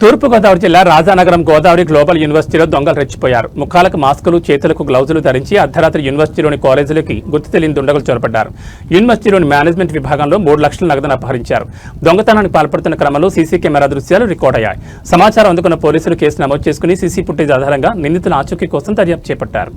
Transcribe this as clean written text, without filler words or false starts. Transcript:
తూర్పుగోదావరి జిల్లా రాజానగరం గోదావరి గ్లోబల్ యూనివర్సిటీలో దొంగలు రెచ్చిపోయారు. ముఖాలకు మాస్కులు, చేతులకు గ్లౌజులు ధరించి అర్ధరాత్రి యూనివర్సిటీలోని కాలేజీలకి గుర్తు తెలియని దుండగులు చొరబడ్డారు. యూనివర్సిటీలోని మేనేజ్మెంట్ విభాగంలో 3 లక్షల నగదును అపహరించారు. దొంగతనానికి పాల్పడుతున్న క్రమంలో సీసీ కెమెరా దృశ్యాలు రికార్డ్ అయ్యాయి. సమాచారం అందుకున్న పోలీసులు కేసు నమోదు చేసుకుని సీసీ ఫుటేజ్ ఆధారంగా నిందితుల ఆచూకీ కోసం దర్యాప్తు చేపట్టారు.